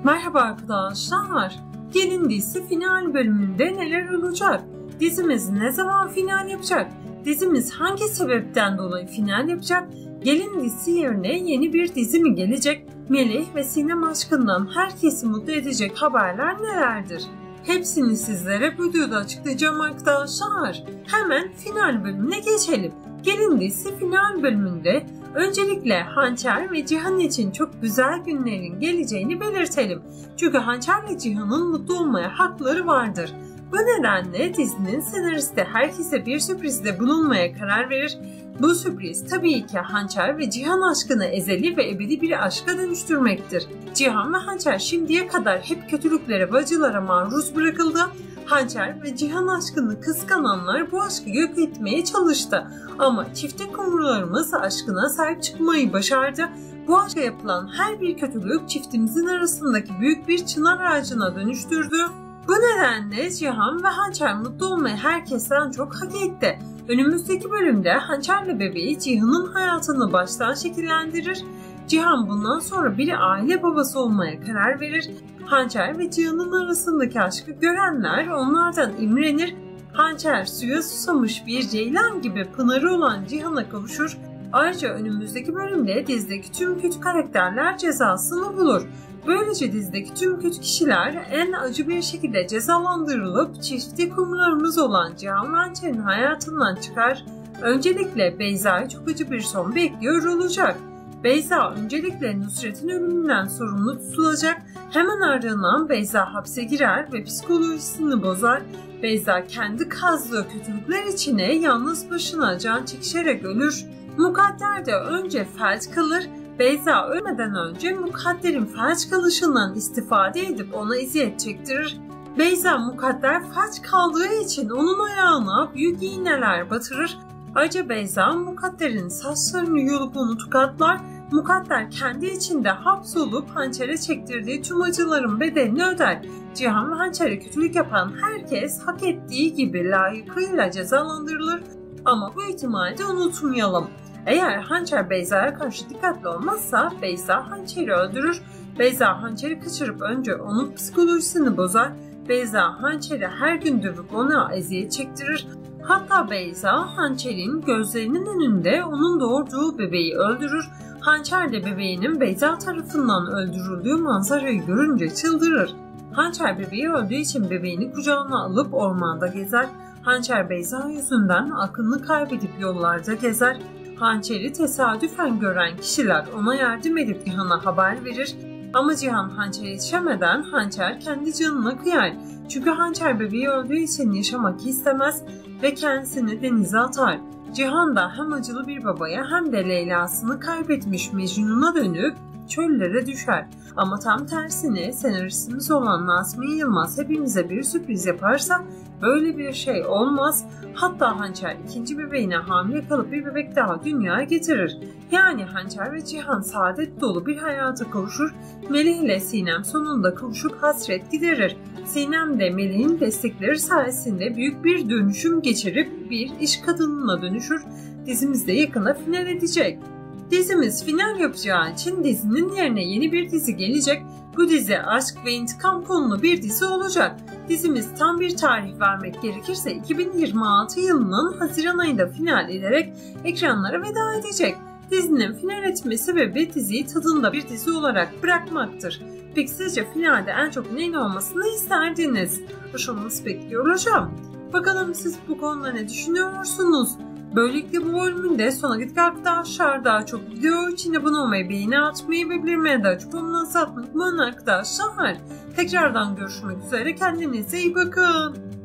Merhaba arkadaşlar. Gelin dizisi final bölümünde neler olacak? Dizimiz ne zaman final yapacak? Dizimiz hangi sebepten dolayı final yapacak? Gelin dizisi yerine yeni bir dizi mi gelecek? Melih ve Sinem aşkından herkesi mutlu edecek haberler nelerdir? Hepsini sizlere bu videoda açıklayacağım arkadaşlar. Hemen final bölümüne geçelim. Gelin dizisi final bölümünde öncelikle Hançer ve Cihan için çok güzel günlerin geleceğini belirtelim. Çünkü Hançer ve Cihan'ın mutlu olmaya hakları vardır. Bu nedenle dizinin senaristi herkese bir sürprizde bulunmaya karar verir. Bu sürpriz tabii ki Hançer ve Cihan aşkını ezeli ve ebedi bir aşka dönüştürmektir. Cihan ve Hançer şimdiye kadar hep kötülüklere ve acılara maruz bırakıldı. Hançer ve Cihan aşkını kıskananlar bu aşkı yok etmeye çalıştı. Ama çifte kumrularımız aşkına sahip çıkmayı başardı. Bu aşka yapılan her bir kötülük çiftimizin arasındaki büyük bir çınar ağacına dönüştürdü. Bu nedenle Cihan ve Hançer mutlu olmayı herkesten çok hak etti. Önümüzdeki bölümde Hançer'le bebeği Cihan'ın hayatını baştan şekillendirir. Cihan bundan sonra bir aile babası olmaya karar verir. Hançer ve Cihan'ın arasındaki aşkı görenler onlardan imrenir. Hançer suya susamış bir ceylan gibi pınarı olan Cihan'a kavuşur. Ayrıca önümüzdeki bölümde dizideki tüm kötü karakterler cezasını bulur. Böylece dizideki tüm kötü kişiler en acı bir şekilde cezalandırılıp çiftli kumrularımız olan Cihan ve Hançer'in hayatından çıkar. Öncelikle Beyza'yı çok acı bir son bekliyor olacak. Beyza öncelikle Nusret'in ölümünden sorumlu tutulacak. Hemen ardından Beyza hapse girer ve psikolojisini bozar. Beyza kendi kazdığı kötülükler içine yalnız başına can çekişerek ölür. Mukadder de önce felç kalır. Beyza ölmeden önce Mukadder'in felç kalışından istifade edip ona eziyet çektirir. Beyza Mukadder felç kaldığı için onun ayağına büyük iğneler batırır. Ayrıca Beyza Mukadder'in saçlarını yolup onu tokatlar. Mukadder kendi içinde hapsolup Hançer'e çektirdiği tüm acıların bedelini öder. Cihan ve Hançer'e kötülük yapan herkes hak ettiği gibi layıkıyla cezalandırılır. Ama bu ihtimali de unutmayalım. Eğer Hançer Beyza'ya karşı dikkatli olmazsa Beyza Hançer'i öldürür. Beyza Hançer'i kaçırıp önce onun psikolojisini bozar. Beyza Hançer'i her gün dövüp ona eziyet çektirir. Hatta Beyza Hançer'in gözlerinin önünde onun doğurduğu bebeği öldürür. Hançer de bebeğinin Beyza tarafından öldürüldüğü manzarayı görünce çıldırır. Hançer bebeği öldüğü için bebeğini kucağına alıp ormanda gezer. Hançer Beyza yüzünden aklını kaybedip yollarda gezer. Hançer'i tesadüfen gören kişiler ona yardım edip Cihan'a haber verir. Ama Cihan Hançer'e yetişemeden Hançer kendi canına kıyar. Çünkü Hançer bebeği öldüğü için yaşamak istemez ve kendisini denize atar. Cihan da hem acılı bir babaya hem de Leyla'sını kaybetmiş Mecnun'a dönüp çöllere düşer. Ama tam tersine senaristimiz olan Nazmi Yılmaz hepimize bir sürpriz yaparsa böyle bir şey olmaz. Hatta Hançer ikinci bebeğine hamile kalıp bir bebek daha dünyaya getirir. Yani Hançer ve Cihan saadet dolu bir hayata kavuşur. Melih ile Sinem sonunda kavuşup hasret giderir. Sinem de Melih'in destekleri sayesinde büyük bir dönüşüm geçirip bir iş kadınına dönüşür. Dizimiz de yakında final edecek. Dizimiz final yapacağı için dizinin yerine yeni bir dizi gelecek. Bu dizi aşk ve intikam konulu bir dizi olacak. Dizimiz tam bir tarih vermek gerekirse 2026 yılının Haziran ayında final ederek ekranlara veda edecek. Dizinin final etme sebebi diziyi tadında bir dizi olarak bırakmaktır. Peki sizce finalde en çok neyin olmasını isterdiniz? Hoşunuzu bekliyor olacağım. Bakalım siz bu konuda ne düşünüyorsunuz? Böylelikle bu bölümün de sona gittik arkadaşlar. Daha çok video için abone olmayı, beğeni atmayı ve bildirimleri de açıp ondan satmayı unutmayın arkadaşlar. Tekrardan görüşmek üzere. Kendinize iyi bakın.